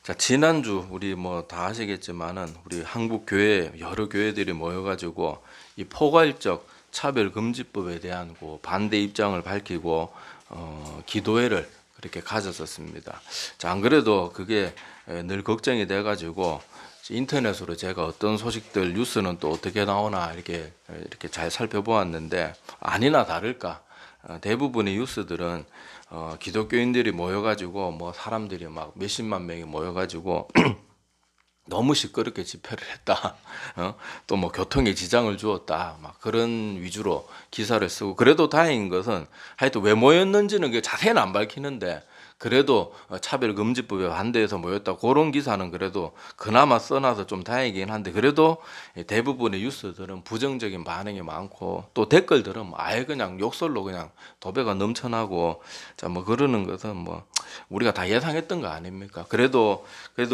자, 지난주 우리 뭐 다 아시겠지만은 우리 한국 교회 여러 교회들이 모여가지고 이 포괄적 차별금지법에 대한 반대 입장을 밝히고 기도회를 그렇게 가졌었습니다. 자, 안 그래도 그게 늘 걱정이 돼가지고 인터넷으로 제가 어떤 소식들 뉴스는 또 어떻게 나오나 이렇게 잘 살펴보았는데 아니나 다를까 대부분의 뉴스들은 기독교인들이 모여가지고 뭐 사람들이 막 몇십만 명이 모여가지고 너무 시끄럽게 집회를 했다. 또 뭐 교통에 지장을 주었다. 막 그런 위주로 기사를 쓰고 그래도 다행인 것은 하여튼 왜 모였는지는 그 자세히는 안 밝히는데 그래도 차별금지법에 반대해서 모였다. 그런 기사는 그래도 그나마 써놔서 좀 다행이긴 한데 그래도 대부분의 뉴스들은 부정적인 반응이 많고 또 댓글들은 아예 그냥 욕설로 그냥 도배가 넘쳐나고 자 뭐 그러는 것은 뭐 우리가 다 예상했던 거 아닙니까? 그래도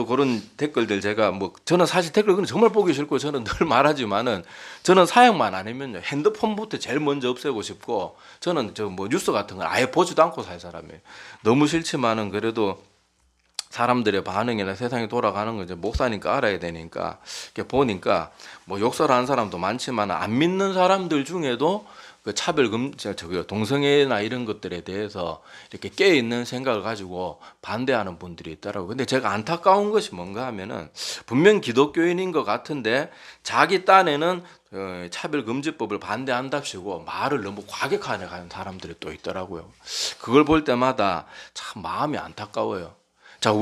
그런 댓글들 제가 뭐 저는 사실 댓글 그는 정말 보기 싫고 저는 늘 말하지만은 저는 사용만 안 하면요 핸드폰부터 제일 먼저 없애고 싶고 저는 저 뭐 뉴스 같은 걸 아예 보지도 않고 살 사람이에요. 너무 싫지만은 그래도 사람들의 반응이나 세상이 돌아가는 거 이제 목사니까 알아야 되니까 이렇게 보니까 뭐 욕설하는 사람도 많지만 안 믿는 사람들 중에도 그 차별금 저기 동성애나 이런 것들에 대해서 이렇게 깨어 있는 생각을 가지고 반대하는 분들이 있더라고요. 근데 제가 안타까운 것이 뭔가 하면은 분명 기독교인인 것 같은데 자기 딴에는 차별금지법을 반대한답시고 말을 너무 과격하게 하는 사람들이 또 있더라고요. 그걸 볼 때마다 참 마음이 안타까워요. 자,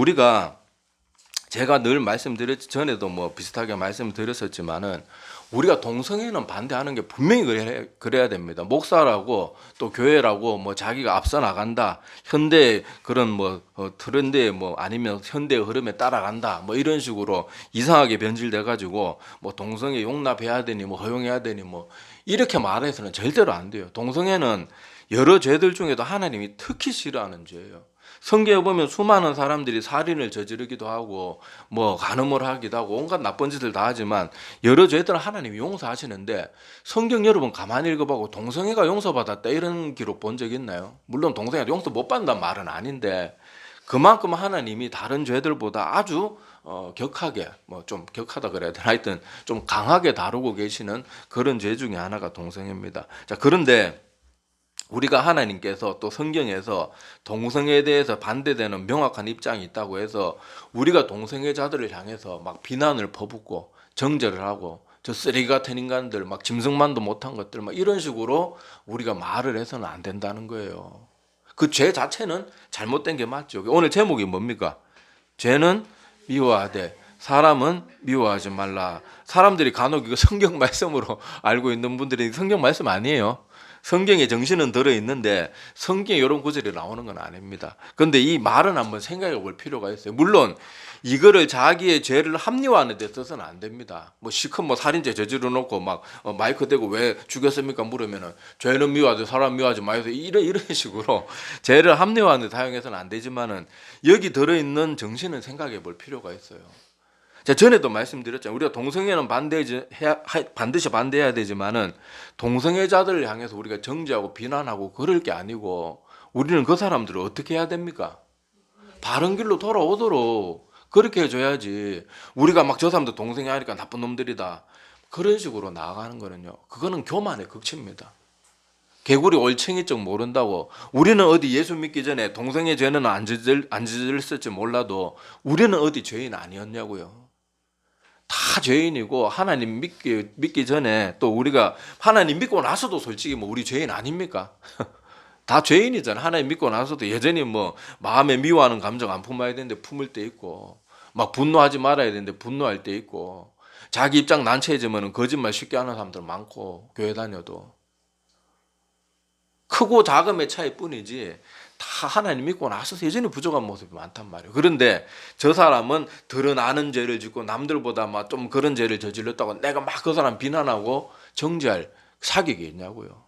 제가 늘 말씀드렸 전에도 뭐 비슷하게 말씀드렸었지만은 우리가 동성애는 반대하는 게 분명히 그래야 됩니다. 목사라고 또 교회라고 뭐 자기가 앞서 나간다. 현대 그런 뭐 트렌드에 뭐 아니면 현대의 흐름에 따라간다. 뭐 이런 식으로 이상하게 변질돼 가지고 뭐 동성애 용납해야 되니 뭐 허용해야 되니 뭐 이렇게 말해서는 절대로 안 돼요. 동성애는 여러 죄들 중에도 하나님이 특히 싫어하는 죄예요. 성경에 보면 수많은 사람들이 살인을 저지르기도 하고 뭐 간음을 하기도 하고 온갖 나쁜 짓을 다 하지만 여러 죄들은 하나님이 용서하시는데 성경 여러분 가만히 읽어보고 동성애가 용서받았다 이런 기록 본 적 있나요? 물론 동성애가 용서 못 받는다는 말은 아닌데 그만큼 하나님이 다른 죄들보다 아주 격하게 뭐 좀 격하다 그래야 되나 하여튼 좀 강하게 다루고 계시는 그런 죄 중에 하나가 동성애입니다. 자, 그런데 우리가 하나님께서 또 성경에서 동성애에 대해서 반대되는 명확한 입장이 있다고 해서 우리가 동성애자들을 향해서 막 비난을 퍼붓고 정죄를 하고 저 쓰레기 같은 인간들 막 짐승만도 못한 것들 막 이런 식으로 우리가 말을 해서는 안 된다는 거예요. 그 죄 자체는 잘못된 게 맞죠. 오늘 제목이 뭡니까? 죄는 미워하되 사람은 미워하지 말라. 사람들이 간혹 이거 성경 말씀으로 알고 있는 분들이 성경 말씀 아니에요. 성경의 정신은 들어있는데 성경에 이런 구절이 나오는 건 아닙니다. 그런데 이 말은 한번 생각해 볼 필요가 있어요. 물론 이거를 자기의 죄를 합리화하는 데 써서는 안 됩니다. 뭐 시큰 뭐 살인죄 저지르 놓고 막 마이크 대고 왜 죽였습니까 물으면은 죄는 미워하지 사람 미워하지 마세요. 이런 식으로 죄를 합리화하는 데 사용해서는 안 되지만은 여기 들어있는 정신은 생각해 볼 필요가 있어요. 제가 전에도 말씀드렸잖아요. 우리가 동성애는 반드시 반대해야 되지만은 동성애자들을 향해서 우리가 정죄하고 비난하고 그럴 게 아니고 우리는 그 사람들을 어떻게 해야 됩니까? 바른 길로 돌아오도록 그렇게 해줘야지. 우리가 막 저 사람들 동성애 하니까 나쁜 놈들이다. 그런 식으로 나아가는 거는요. 그거는 교만의 극치입니다. 개구리 올챙이적 모른다고 우리는 어디 예수 믿기 전에 동성애 죄는 안 저질렀을지 몰라도 우리는 어디 죄인 아니었냐고요. 다 죄인이고 하나님 믿기 전에 또 우리가 하나님 믿고 나서도 솔직히 뭐 우리 죄인 아닙니까? 다 죄인이잖아. 하나님 믿고 나서도 여전히 뭐 마음에 미워하는 감정 안 품어야 되는데 품을 때 있고 막 분노하지 말아야 되는데 분노할 때 있고 자기 입장 난처해지면 거짓말 쉽게 하는 사람들 많고 교회 다녀도 크고 작음의 차이뿐이지 다 하나님 믿고 나서서 여전히 부족한 모습이 많단 말이에요. 그런데 저 사람은 드러나는 죄를 짓고 남들보다 막 좀 그런 죄를 저질렀다고 내가 막 그 사람 비난하고 정죄할 사격이 있냐고요.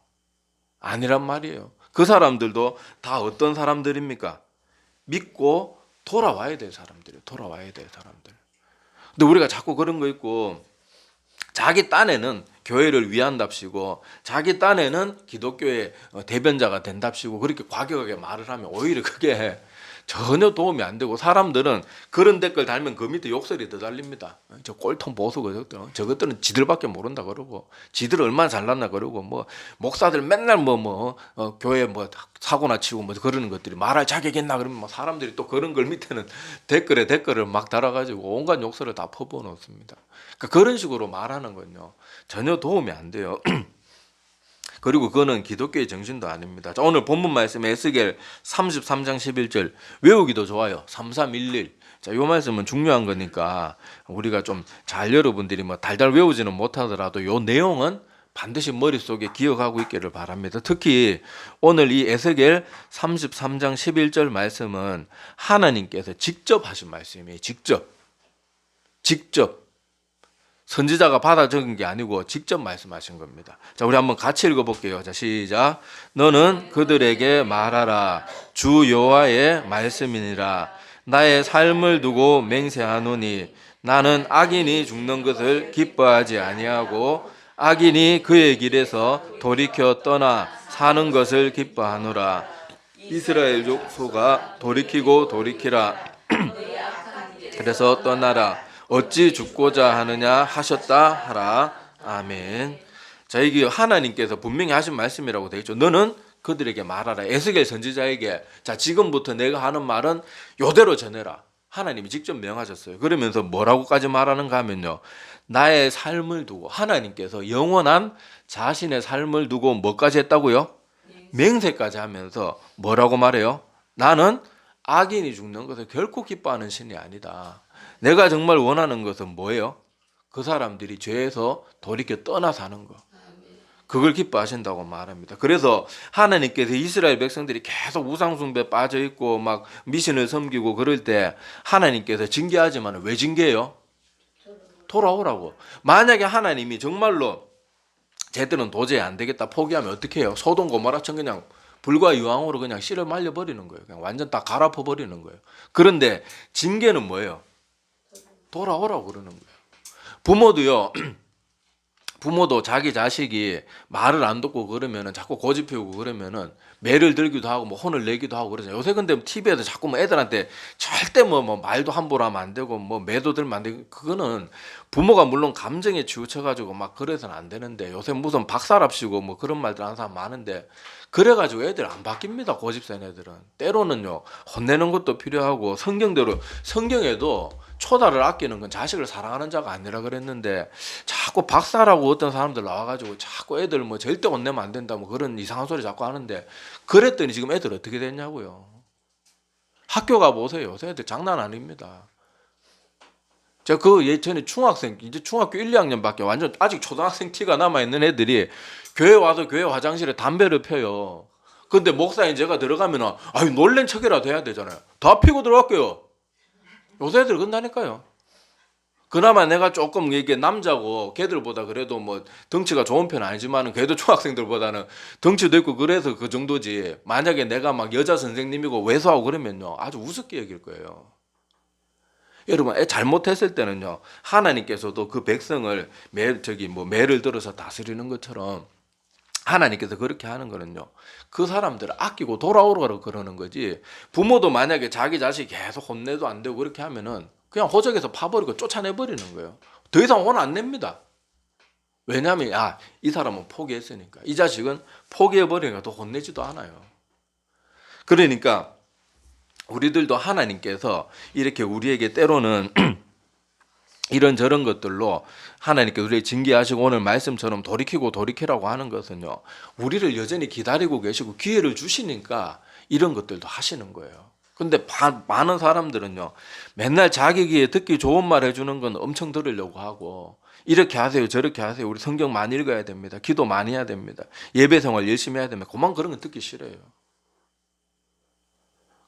아니란 말이에요. 그 사람들도 다 어떤 사람들입니까? 믿고 돌아와야 될 사람들이에요. 돌아와야 될 사람들. 근데 우리가 자꾸 그런 거 있고 자기 딴에는 교회를 위한답시고 자기 딴에는 기독교의 대변자가 된답시고 그렇게 과격하게 말을 하면 오히려 그게 전혀 도움이 안 되고 사람들은 그런 댓글 달면 그 밑에 욕설이 더 달립니다. 저 꼴통 보수 저것들은 지들밖에 모른다 그러고 지들 얼마나 잘났나 그러고 뭐 목사들 맨날 교회 뭐 사고나 치고 뭐 그러는 것들이 말할 자격 있나 그러면 뭐 사람들이 또 그런 걸 밑에는 댓글을 막 달아가지고 온갖 욕설을 다 퍼부어 놓습니다. 그러니까 그런 식으로 말하는 건요 전혀 도움이 안 돼요. 그리고 그거는 기독교의 정신도 아닙니다. 자, 오늘 본문 말씀 에스겔 33장 11절 외우기도 좋아요. 3311. 자, 요 말씀은 중요한 거니까 우리가 좀 잘 여러분들이 뭐 달달 외우지는 못하더라도 요 내용은 반드시 머릿속에 기억하고 있기를 바랍니다. 특히 오늘 이 에스겔 33장 11절 말씀은 하나님께서 직접 하신 말씀이에요. 직접. 선지자가 받아 적은 게 아니고 직접 말씀하신 겁니다. 자, 우리 한번 같이 읽어볼게요. 자, 시작. 너는 그들에게 말하라. 주 여호와의 말씀이니라. 나의 삶을 두고 맹세하노니 나는 악인이 죽는 것을 기뻐하지 아니하고 악인이 그의 길에서 돌이켜 떠나 사는 것을 기뻐하노라. 이스라엘 족속아 돌이키고 돌이키라. 그래서 떠나라. 어찌 죽고자 하느냐 하셨다 하라. 아멘. 자, 이게 하나님께서 분명히 하신 말씀이라고 되어 있죠. 너는 그들에게 말하라. 에스겔 선지자에게 자, 지금부터 내가 하는 말은 요대로 전해라. 하나님이 직접 명하셨어요. 그러면서 뭐라고까지 말하는가 하면요. 나의 삶을 두고 하나님께서 영원한 자신의 삶을 두고 뭐까지 했다고요? 맹세까지 하면서 뭐라고 말해요? 나는 악인이 죽는 것을 결코 기뻐하는 신이 아니다. 내가 정말 원하는 것은 뭐예요? 그 사람들이 죄에서 돌이켜 떠나 사는 거. 그걸 기뻐하신다고 말합니다. 그래서 하나님께서 이스라엘 백성들이 계속 우상숭배에 빠져있고 막 미신을 섬기고 그럴 때 하나님께서 징계하지만 왜 징계해요? 돌아오라고. 만약에 하나님이 정말로 쟤들은 도저히 안 되겠다 포기하면 어떻게 해요? 소돔 고모라처럼 그냥 불과 유황으로 그냥 씨를 말려버리는 거예요. 그냥 완전 다 갈아퍼버리는 거예요. 그런데 징계는 뭐예요? 돌아오라고 그러는 거예요. 부모도 자기 자식이 말을 안 듣고 그러면은 자꾸 고집 피우고 그러면은 매를 들기도 하고 뭐 혼을 내기도 하고 그러잖아요. 요새 근데 TV에서 자꾸 뭐 애들한테 절대 뭐 말도 함부로 하면 안 되고 뭐 매도 들면 안 되고 그거는 부모가 물론 감정에 치우쳐가지고 막 그래서는 안 되는데 요새 무슨 박살합시고 뭐 그런 말들 하는 사람 많은데 그래가지고 애들 안 바뀝니다. 고집 센 애들은. 때로는요 혼내는 것도 필요하고 성경에도 초다를 아끼는 건 자식을 사랑하는 자가 아니라 그랬는데 자꾸 박사라고 어떤 사람들 나와가지고 자꾸 애들 뭐 절대 혼내면 안 된다 뭐 그런 이상한 소리 자꾸 하는데 그랬더니 지금 애들 어떻게 됐냐고요. 학교 가보세요. 요새 애들 장난 아닙니다. 제가 그 예전에 이제 중학교 1, 2학년밖에 완전 아직 초등학생 티가 남아있는 애들이 교회 와서 교회 화장실에 담배를 펴요. 근데 목사인 제가 들어가면 아유 놀란 척이라도 해야 되잖아요. 다 피고 들어갈게요. 요새 애들 그런다니까요. 그나마 내가 조금 이게 남자고 걔들보다 그래도 뭐 덩치가 좋은 편은 아니지만은 그래도 중학생들보다는 덩치도 있고 그래서 그 정도지. 만약에 내가 막 여자 선생님이고 외소하고 그러면요 아주 우습게 여길 거예요. 여러분 잘못했을 때는요 하나님께서도 그 백성을 매를 들어서 다스리는 것처럼 하나님께서 그렇게 하는 거는요 그 사람들을 아끼고 돌아오라고 그러는 거지. 부모도 만약에 자기 자식 계속 혼내도 안 되고 그렇게 하면은 그냥 호적에서 파버리고 쫓아내버리는 거예요. 더 이상 혼 안 냅니다. 왜냐하면 이 사람은 포기했으니까. 이 자식은 포기해버리니까 더 혼내지도 않아요. 그러니까 우리들도 하나님께서 이렇게 우리에게 때로는 이런저런 것들로 하나님께서 우리를 징계하시고 오늘 말씀처럼 돌이키라고 하는 것은요 우리를 여전히 기다리고 계시고 기회를 주시니까 이런 것들도 하시는 거예요. 근데 많은 사람들은요 맨날 자기 귀에 듣기 좋은 말 해주는 건 엄청 들으려고 하고 이렇게 하세요 저렇게 하세요 우리 성경 많이 읽어야 됩니다. 기도 많이 해야 됩니다. 예배 생활 열심히 해야 됩니다. 그만 그런 건 듣기 싫어요.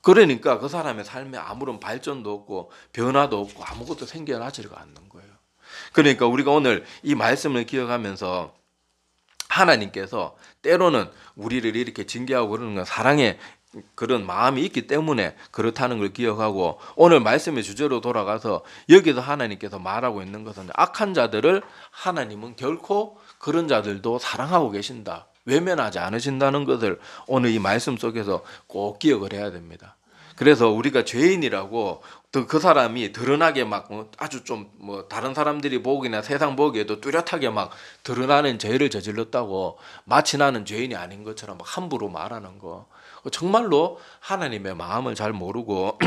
그러니까 그 사람의 삶에 아무런 발전도 없고 변화도 없고 아무것도 생겨나지가 않는 거예요. 그러니까 우리가 오늘 이 말씀을 기억하면서 하나님께서 때로는 우리를 이렇게 징계하고 그러는 건 사랑의 그런 마음이 있기 때문에 그렇다는 걸 기억하고 오늘 말씀의 주제로 돌아가서 여기서 하나님께서 말하고 있는 것은 악한 자들을 하나님은 결코 그런 자들도 사랑하고 계신다. 외면하지 않으신다는 것을 오늘 이 말씀 속에서 꼭 기억을 해야 됩니다. 그래서 우리가 죄인이라고 또 그 사람이 드러나게 막 아주 좀 뭐 다른 사람들이 보기나 세상 보기에도 뚜렷하게 막 드러나는 죄를 저질렀다고 마치 나는 죄인이 아닌 것처럼 막 함부로 말하는 거, 정말로 하나님의 마음을 잘 모르고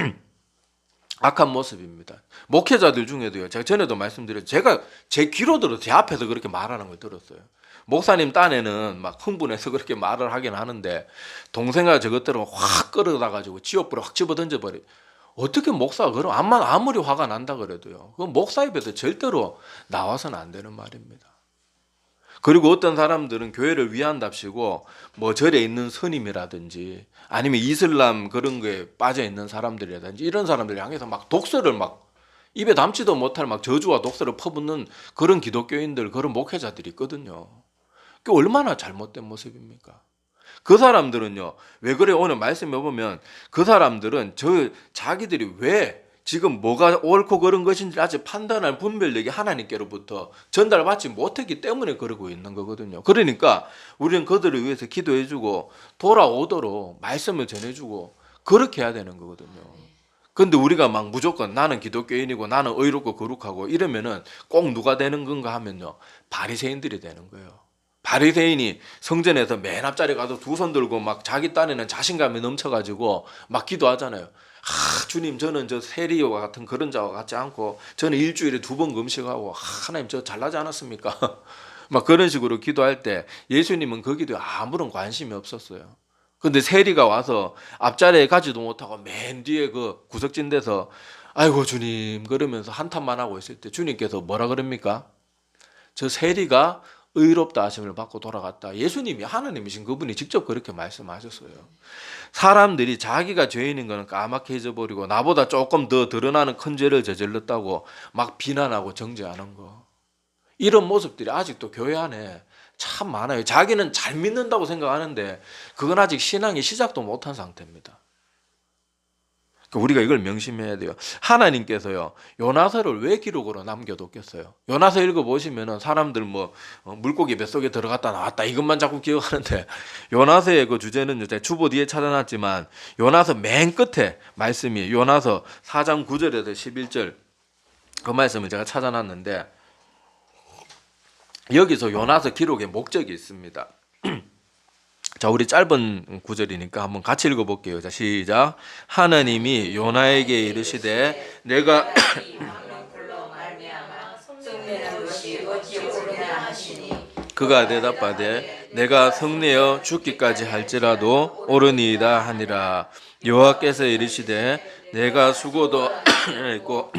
악한 모습입니다. 목회자들 중에도요, 제가 전에도 말씀드렸죠. 제가 제 귀로 들어 제 앞에서 그렇게 말하는 걸 들었어요. 목사님 딴에는 막 흥분해서 그렇게 말을 하긴 하는데 동생아 저것들은 확 끌어다 가지고 지옥불에 확 집어 던져버려. 어떻게 목사가 그럼 아무리 화가 난다 그래도요, 그건 목사 입에서 절대로 나와서는 안 되는 말입니다. 그리고 어떤 사람들은 교회를 위한답시고 뭐 절에 있는 스님이라든지 아니면 이슬람 그런 거에 빠져 있는 사람들이라든지 이런 사람들 향해서 막 독설을 막 입에 담지도 못할 막 저주와 독설을 퍼붓는 그런 기독교인들, 그런 목회자들이 있거든요. 그 얼마나 잘못된 모습입니까? 그 사람들은요, 왜 그래? 오늘 말씀해 보면 그 사람들은 자기들이 왜 지금 뭐가 옳고 그른 것인지 아직 판단할 분별력이 하나님께로부터 전달받지 못했기 때문에 그러고 있는 거거든요. 그러니까 우리는 그들을 위해서 기도해주고 돌아오도록 말씀을 전해주고 그렇게 해야 되는 거거든요. 근데 우리가 막 무조건 나는 기독교인이고 나는 의롭고 거룩하고 이러면은 꼭 누가 되는 건가 하면요, 바리새인들이 되는 거예요. 바리새인이 성전에서 맨 앞자리 가서 두 손 들고 막 자기 딴에는 자신감이 넘쳐가지고 막 기도하잖아요. 주님, 저는 저 세리와 같은 그런 자와 같지 않고 저는 일주일에 2번 금식하고 하나님 저 잘나지 않았습니까? 막 그런 식으로 기도할 때 예수님은 그 기도에 아무런 관심이 없었어요. 근데 세리가 와서 앞자리에 가지도 못하고 맨 뒤에 그 구석진 데서 아이고 주님 그러면서 한탄만 하고 있을 때 주님께서 뭐라 그럽니까? 저 세리가 의롭다 하심을 받고 돌아갔다. 예수님이, 하나님이신 그분이 직접 그렇게 말씀하셨어요. 사람들이 자기가 죄인인 거는 까맣게 잊어버리고 나보다 조금 더 드러나는 큰 죄를 저질렀다고 막 비난하고 정죄하는 거, 이런 모습들이 아직도 교회 안에 참 많아요. 자기는 잘 믿는다고 생각하는데 그건 아직 신앙이 시작도 못한 상태입니다. 우리가 이걸 명심해야 돼요. 하나님께서요, 요나서를 왜 기록으로 남겨뒀겠어요? 요나서 읽어보시면은 사람들 뭐 물고기 뱃속에 들어갔다 나왔다 이것만 자꾸 기억하는데, 요나서의 그 주제는 제가 주보 뒤에 찾아놨지만 요나서 맨 끝에 말씀이 요나서 4장 9절에서 11절 그 말씀을 제가 찾아놨는데, 여기서 요나서 기록의 목적이 있습니다. 자, 우리 짧은 구절이니까 한번 같이 읽어볼게요. 자, 시작. 하나님이 요나에게 이르시되 내가 그가 대답하되 내가 성내어 죽기까지 할지라도 옳으니이다 하니라. 여호와께서 이르시되 내가 수고도 했고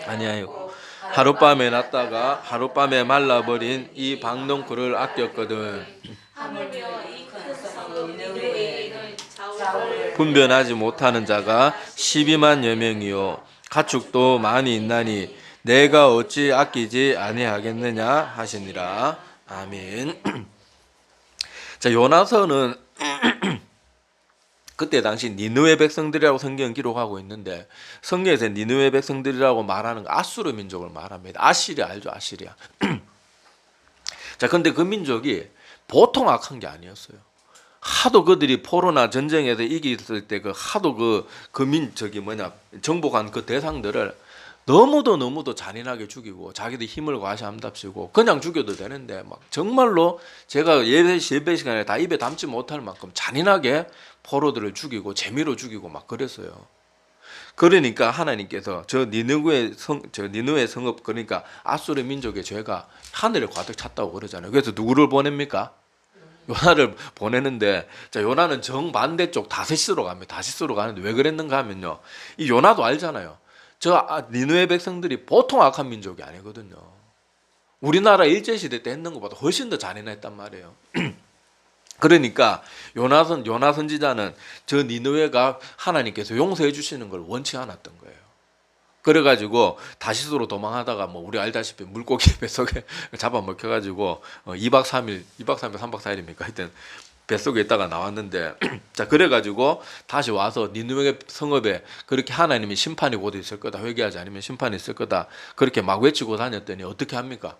아니하였고 하룻밤에 났다가 하룻밤에 말라버린 이 박농쿨을 아꼈거든 분변하지 못하는 자가 12만여 명이요 가축도 많이 있나니 내가 어찌 아끼지 아니하겠느냐 하시니라. 아멘. 자, 요나서는 그때 당시 니느웨 백성들이라고 성경 기록하고 있는데, 성경에서 니느웨 백성들이라고 말하는 거 아수르 민족을 말합니다. 아시리아 알죠? 아시리아. 자, 근데 그 민족이 보통 악한 게 아니었어요. 하도 그들이 포로나 전쟁에서 이겼을 때 하도 정복한 그 대상들을 너무도 잔인하게 죽이고 자기들 힘을 과시한답시고 그냥 죽여도 되는데 막 정말로 제가 예배 시간에 다 입에 담지 못할 만큼 잔인하게 포로들을 죽이고 재미로 죽이고 막 그랬어요. 그러니까 하나님께서 저 니느웨 성읍, 그러니까 아수르 민족의 죄가 하늘에 가득 찼다고 그러잖아요. 그래서 누구를 보냅니까? 요나를 보내는데, 자, 요나는 정반대쪽 다시스로 갑니다. 다시스로 가는데 왜 그랬는가 하면요, 이 요나도 알잖아요. 저 니느웨 백성들이 보통 악한 민족이 아니거든요. 우리나라 일제시대 때 했는 것보다 훨씬 더 잔인했단 말이에요. 그러니까 요나 선지자는 저 니느웨가 하나님께서 용서해 주시는 걸 원치 않았던 거예요. 그래가지고 다시스로 도망하다가 뭐 우리 알다시피 물고기 뱃속에 잡아먹혀가지고 2박 3일, 3박 4일입니까? 하여튼 뱃속에 있다가 나왔는데 자, 그래가지고 다시 와서 니느웨 성읍에 그렇게 하나님이 심판이 곧 있을 거다, 회개하지 않으면 심판이 있을 거다, 그렇게 막 외치고 다녔더니 어떻게 합니까?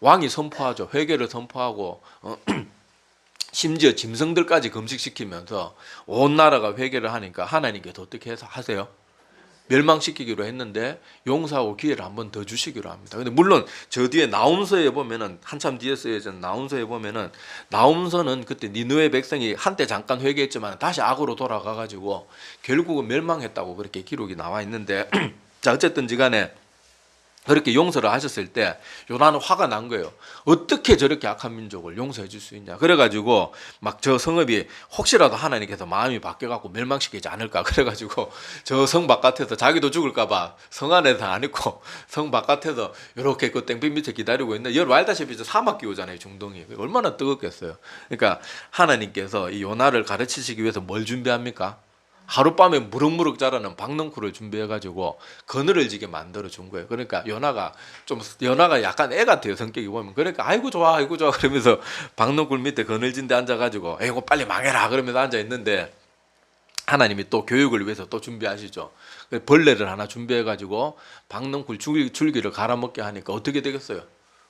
왕이 선포하죠. 회개를 선포하고 심지어 짐승들까지 금식시키면서 온 나라가 회개를 하니까 하나님께서 어떻게 해서 하세요? 멸망시키기로 했는데 용서하고 기회를 한 번 더 주시기로 합니다. 근데 물론 저 뒤에 나홈서에 보면은 한참 뒤에 쓰여진 나홈서에 보면은 나홈서는 그때 니느웨 백성이 한때 잠깐 회개했지만 다시 악으로 돌아가 가지고 결국은 멸망했다고 그렇게 기록이 나와 있는데 자 어쨌든지 간에 그렇게 용서를 하셨을 때 요나는 화가 난 거예요. 어떻게 저렇게 악한 민족을 용서해 줄 수 있냐. 그래가지고 막 저 성읍이 혹시라도 하나님께서 마음이 바뀌어갖고 멸망시키지 않을까. 그래가지고 저 성 바깥에서 자기도 죽을까봐 성 안에서 안 있고 성 바깥에서 이렇게 그 땡볕 밑에 기다리고 있는데 여러분 알다시피 사막 기후잖아요. 중동이. 얼마나 뜨겁겠어요. 그러니까 하나님께서 이 요나를 가르치시기 위해서 뭘 준비합니까? 하룻밤에 무럭무럭 자라는 박넝쿨을 준비해가지고 그늘을 지게 만들어 준 거예요. 그러니까 연하가 약간 애 같아요. 성격이 보면. 그러니까 아이고 좋아 그러면서 박넝쿨 밑에 그늘진 데 앉아가지고 에이고 빨리 망해라 그러면서 앉아 있는데 하나님이 또 교육을 위해서 또 준비하시죠. 벌레를 하나 준비해가지고 박넝쿨 줄기를 갈아먹게 하니까 어떻게 되겠어요?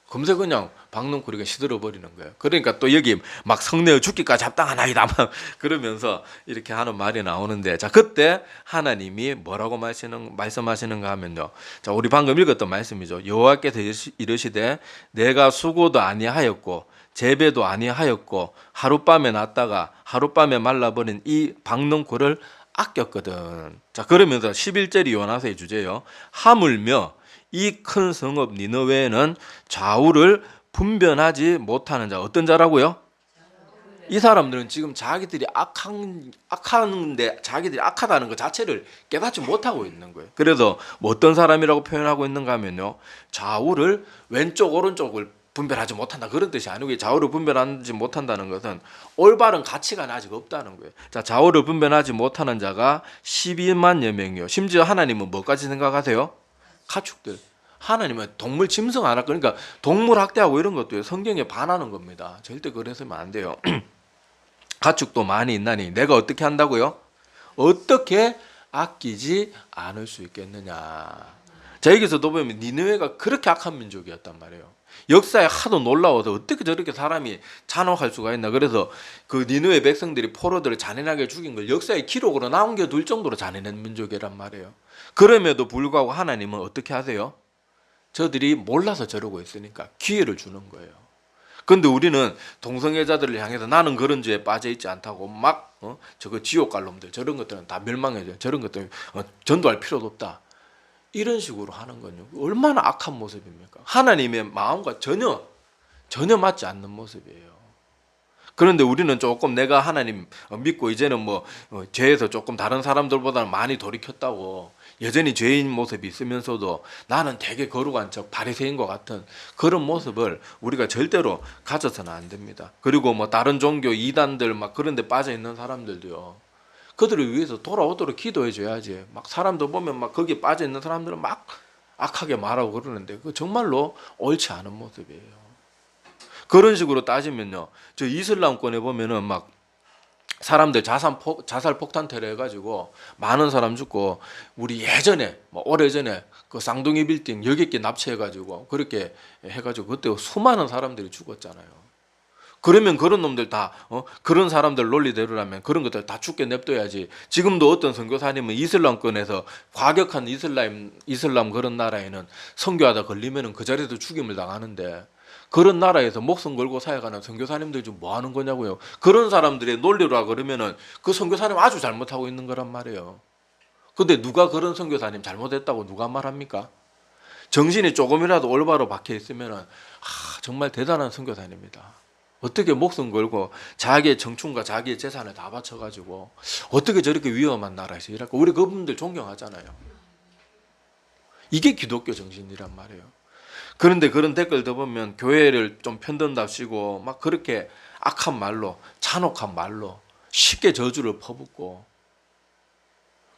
금세 그냥 박넝쿨이가 시들어버리는 거예요. 그러니까 또 여기 막 성내어 죽기까지 합당하나이다 막 그러면서 이렇게 하는 말이 나오는데 자 그때 하나님이 뭐라고 말씀하시는가 하면요. 자 우리 방금 읽었던 말씀이죠. 여호와께서 이르시되 내가 수고도 아니하였고 재배도 아니하였고 하룻밤에 났다가 하룻밤에 말라버린 이 박넝쿨을 아꼈거든. 자 그러면서 11절이 요나서의 주제요. 하물며 이 큰 성읍 니느웨는 좌우를 분별하지 못하는 자. 어떤 자라고요? 이 사람들은 지금 자기들이 악하는데 자기들이 악하다는 것 자체를 깨닫지 못하고 있는 거예요. 그래서 뭐 어떤 사람이라고 표현하고 있는가 하면요. 좌우를 왼쪽 오른쪽을 분별하지 못한다. 그런 뜻이 아니고 좌우를 분별하지 못한다는 것은 올바른 가치가 아직 없다는 거예요. 자, 좌우를 분별하지 못하는 자가 12만여 명이요. 심지어 하나님은 뭐까지 생각하세요? 가축들. 하나님은 동물 짐승 안 할 거니까 동물 학대하고 이런 것도 성경에 반하는 겁니다. 절대 그래서는 안 돼요. 가축도 많이 있나니 내가 어떻게 한다고요? 어떻게 아끼지 않을 수 있겠느냐. 자 여기서도 보면 니느웨가 그렇게 악한 민족이었단 말이에요. 역사에 하도 놀라워서 어떻게 저렇게 사람이 잔혹할 수가 있나. 그래서 그 니느웨 백성들이 포로들을 잔인하게 죽인 걸 역사의 기록으로 남겨둘 정도로 잔인한 민족이란 말이에요. 그럼에도 불구하고 하나님은 어떻게 하세요? 저들이 몰라서 저러고 있으니까 기회를 주는 거예요. 근데 우리는 동성애자들을 향해서 나는 그런 죄에 빠져 있지 않다고 막 저거 지옥 갈 놈들 저런 것들은 다 멸망해져. 저런 것들은 전도할 필요도 없다. 이런 식으로 하는 건요. 얼마나 악한 모습입니까? 하나님의 마음과 전혀 맞지 않는 모습이에요. 그런데 우리는 조금 내가 하나님 믿고 이제는 뭐 죄에서 조금 다른 사람들보다는 많이 돌이켰다고 여전히 죄인 모습이 있으면서도 나는 되게 거룩한 척 바리새인과 같은 그런 모습을 우리가 절대로 가져서는 안 됩니다. 그리고 뭐 다른 종교 이단들 막 그런 데 빠져 있는 사람들도요. 그들을 위해서 돌아오도록 기도해 줘야지. 막 사람들 보면 막 거기에 빠져 있는 사람들은 막 악하게 말하고 그러는데 그 정말로 옳지 않은 모습이에요. 그런 식으로 따지면요. 저 이슬람권에 보면은 막 사람들 자살 폭탄 테러 해가지고 많은 사람 죽고 우리 예전에 뭐 오래전에 그 쌍둥이 빌딩 여객 개 납치해가지고 그렇게 해가지고 그때 수많은 사람들이 죽었잖아요. 그러면 그런 놈들 다 그런 사람들 논리대로라면 그런 것들 다 죽게 냅둬야지. 지금도 어떤 선교사님은 이슬람권에서 과격한 이슬람 그런 나라에는 선교하다 걸리면은 그 자리에서 죽임을 당하는데 그런 나라에서 목숨 걸고 사역하는 선교사님들 좀 뭐 하는 거냐고요. 그런 사람들의 논리라 그러면은 그 선교사님 아주 잘못하고 있는 거란 말이에요. 근데 누가 그런 선교사님 잘못했다고 누가 말합니까? 정신이 조금이라도 올바로 박혀 있으면은 정말 대단한 선교사님입니다. 어떻게 목숨 걸고 자기의 청춘과 자기의 재산을 다 바쳐가지고 어떻게 저렇게 위험한 나라에서 일할까? 우리 그분들 존경하잖아요. 이게 기독교 정신이란 말이에요. 그런데 그런 댓글도 보면 교회를 좀 편든답시고 막 그렇게 악한 말로 잔혹한 말로 쉽게 저주를 퍼붓고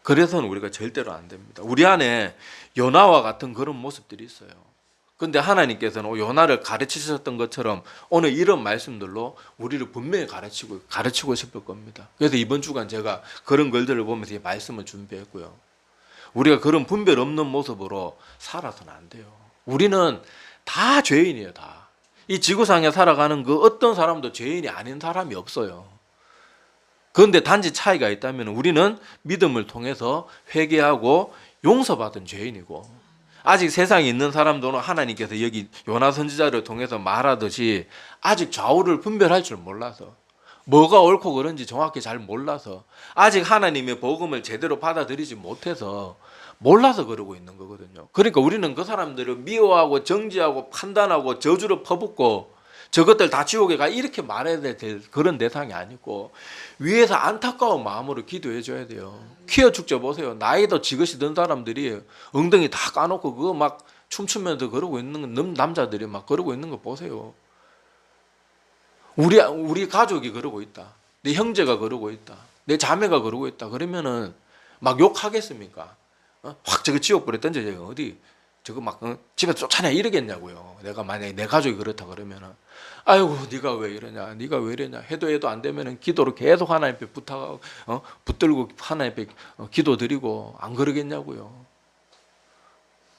그래서는 우리가 절대로 안 됩니다. 우리 안에 요나와 같은 그런 모습들이 있어요. 그런데 하나님께서는 요나를 가르치셨던 것처럼 오늘 이런 말씀들로 우리를 분명히 가르치고 싶을 겁니다. 그래서 이번 주간 제가 그런 글들을 보면서 이 말씀을 준비했고요. 우리가 그런 분별 없는 모습으로 살아서는 안 돼요. 우리는 다 죄인이에요. 다. 이 지구상에 살아가는 그 어떤 사람도 죄인이 아닌 사람이 없어요. 그런데 단지 차이가 있다면 우리는 믿음을 통해서 회개하고 용서받은 죄인이고, 아직 세상에 있는 사람들은 하나님께서 여기 요나 선지자를 통해서 말하듯이 아직 좌우를 분별할 줄 몰라서, 뭐가 옳고 그른지 정확히 잘 몰라서, 아직 하나님의 복음을 제대로 받아들이지 못해서 몰라서 그러고 있는 거거든요. 그러니까 우리는 그 사람들을 미워하고 정죄하고 판단하고 저주를 퍼붓고 저것들 다 지옥에 가 이렇게 말해야 될 그런 대상이 아니고, 위에서 안타까운 마음으로 기도해 줘야 돼요. 키워 축제 보세요. 나이도 지긋이 든 사람들이 엉덩이 다 까놓고 그거 막 춤추면서 그러고 있는 거, 남자들이 막 그러고 있는 거 보세요. 우리 가족이 그러고 있다, 내 형제가 그러고 있다, 내 자매가 그러고 있다 그러면은 막 욕하겠습니까? 확 저거 지옥불에 던져져요. 어디 저거 막 집에서 쫓아내 이러겠냐고요. 내가 만약에 내 가족이 그렇다 그러면은, 아이고 네가 왜 이러냐, 네가 왜 이러냐 해도 안 되면은 기도로 계속 하나님 앞에 부탁하고 붙들고 하나님 앞에 기도 드리고 안 그러겠냐고요.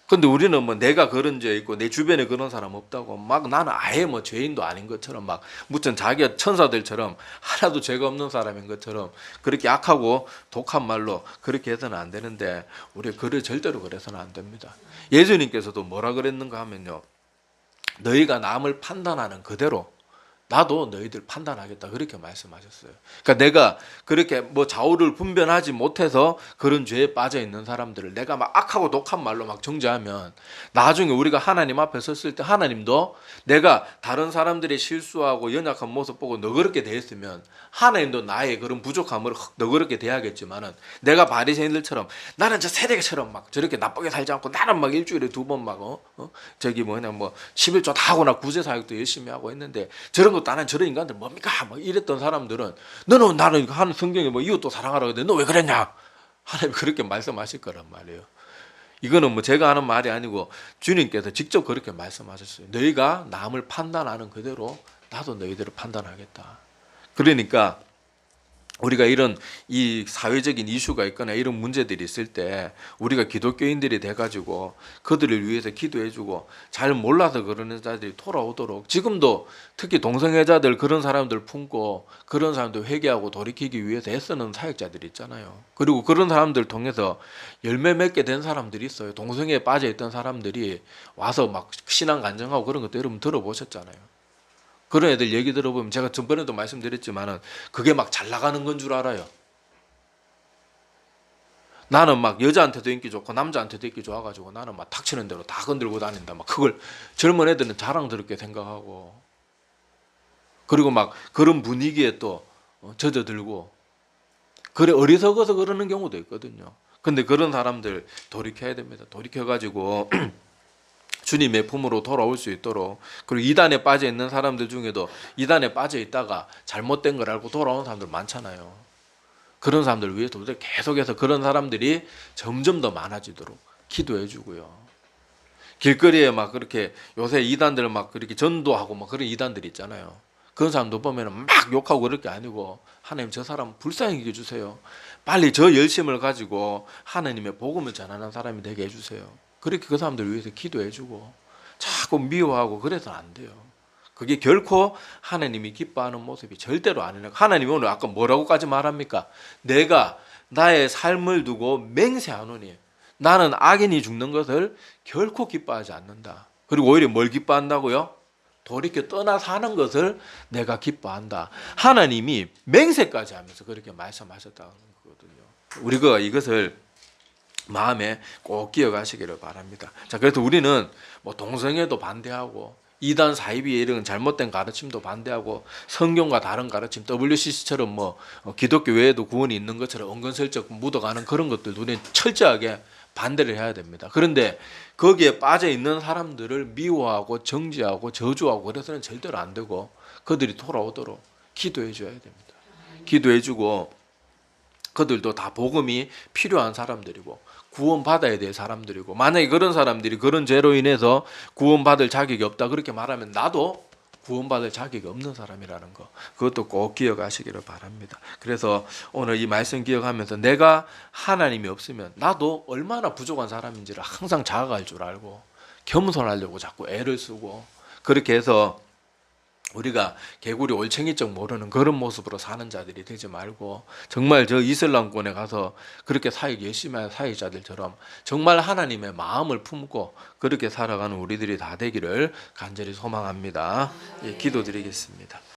근데 우리는 뭐 내가 그런 죄 있고 내 주변에 그런 사람 없다고 막 나는 아예 뭐 죄인도 아닌 것처럼 막 무슨 자기가 천사들처럼 하나도 죄가 없는 사람인 것처럼 그렇게 악하고 독한 말로 그렇게 해서는 안 되는데, 우리 그래 절대로 그래서는 안 됩니다. 예수님께서도 뭐라 그랬는가 하면요, 너희가 남을 판단하는 그대로 나도 너희들 판단하겠다, 그렇게 말씀하셨어요. 그러니까 내가 그렇게 뭐 좌우를 분별하지 못해서 그런 죄에 빠져 있는 사람들을 내가 막 악하고 독한 말로 막 정죄하면, 나중에 우리가 하나님 앞에 섰을 때 하나님도 내가 다른 사람들의 실수하고 연약한 모습 보고 너그럽게 대했으면 하나님도 나의 그런 부족함을 너그럽게 대하겠지만은, 내가 바리새인들처럼 나는 저 세대처럼 막 저렇게 나쁘게 살지 않고 나는 막 일주일에 2번 막 저기 뭐냐 뭐 11조 다 하고 나 구제 사역도 열심히 하고 했는데 저런 거 나는 저런 인간들 뭡니까? 막 이랬던 사람들은, 너는 나는 하는 성경에 뭐 이웃도 사랑하라고 했는데 너 왜 그랬냐? 하나님 그렇게 말씀하실 거란 말이에요. 이거는 뭐 제가 하는 말이 아니고 주님께서 직접 그렇게 말씀하셨어요. 너희가 남을 판단하는 그대로 나도 너희들을 판단하겠다. 그러니까 우리가 이런 이 사회적인 이슈가 있거나 이런 문제들이 있을 때 우리가 기독교인들이 돼가지고 그들을 위해서 기도해주고, 잘 몰라서 그러는 자들이 돌아오도록, 지금도 특히 동성애자들 그런 사람들 품고 그런 사람들 회개하고 돌이키기 위해서 애쓰는 사역자들이 있잖아요. 그리고 그런 사람들 통해서 열매 맺게 된 사람들이 있어요. 동성애에 빠져있던 사람들이 와서 막 신앙 간증하고 그런 것도 여러분 들어보셨잖아요. 그런 애들 얘기 들어보면 제가 전번에도 말씀드렸지만은 그게 막 잘 나가는 건 줄 알아요. 나는 막 여자한테도 인기 좋고 남자한테도 인기 좋아가지고 나는 막 닥치는 대로 다 건들고 다닌다, 막 그걸 젊은 애들은 자랑스럽게 생각하고, 그리고 막 그런 분위기에 또 젖어들고, 그래 어리석어서 그러는 경우도 있거든요. 근데 그런 사람들 돌이켜야 됩니다. 돌이켜가지고 주님의 품으로 돌아올 수 있도록. 그리고 이단에 빠져 있는 사람들 중에도 이단에 빠져 있다가 잘못된 걸 알고 돌아오는 사람들 많잖아요. 그런 사람들 위해서 우리가 계속해서 그런 사람들이 점점 더 많아지도록 기도해 주고요. 길거리에 막 그렇게 요새 이단들 막 그렇게 전도하고 막 그런 이단들 있잖아요. 그런 사람도 보면은 막 욕하고 그럴 게 아니고, 하나님 저 사람 불쌍히 여겨 주세요. 빨리 저 열심을 가지고 하나님의 복음을 전하는 사람이 되게 해주세요. 그렇게 그 사람들 위해서 기도해주고, 자꾸 미워하고 그래서는 안 돼요. 그게 결코 하나님이 기뻐하는 모습이 절대로 아니에요. 하나님이 오늘 아까 뭐라고까지 말합니까? 내가 나의 삶을 두고 맹세하노니 나는 악인이 죽는 것을 결코 기뻐하지 않는다. 그리고 오히려 뭘 기뻐한다고요? 돌이켜 떠나 사는 것을 내가 기뻐한다. 하나님이 맹세까지 하면서 그렇게 말씀하셨다는 거거든요. 우리가 이것을 마음에 꼭 기억하시기를 바랍니다. 자, 그래서 우리는 뭐 동성애도 반대하고 이단 사이비 이런 잘못된 가르침도 반대하고 성경과 다른 가르침 WCC처럼 뭐 기독교 외에도 구원이 있는 것처럼 은근슬쩍 묻어가는 그런 것들도 우리는 철저하게 반대를 해야 됩니다. 그런데 거기에 빠져 있는 사람들을 미워하고 정죄하고 저주하고 그래서는 절대로 안 되고, 그들이 돌아오도록 기도해 줘야 됩니다. 기도해 주고, 그들도 다 복음이 필요한 사람들이고 구원받아야 될 사람들이고, 만약에 그런 사람들이 그런 죄로 인해서 구원받을 자격이 없다 그렇게 말하면 나도 구원받을 자격이 없는 사람이라는 거, 그것도 꼭 기억하시기를 바랍니다. 그래서 오늘 이 말씀 기억하면서 내가 하나님이 없으면 나도 얼마나 부족한 사람인지를 항상 자각할 줄 알고 겸손하려고 자꾸 애를 쓰고, 그렇게 해서 우리가 개구리 올챙이적 모르는 그런 모습으로 사는 자들이 되지 말고 정말 저 이슬람권에 가서 그렇게 사역 열심히 하는 사역자들처럼 정말 하나님의 마음을 품고 그렇게 살아가는 우리들이 다 되기를 간절히 소망합니다. 예, 기도드리겠습니다.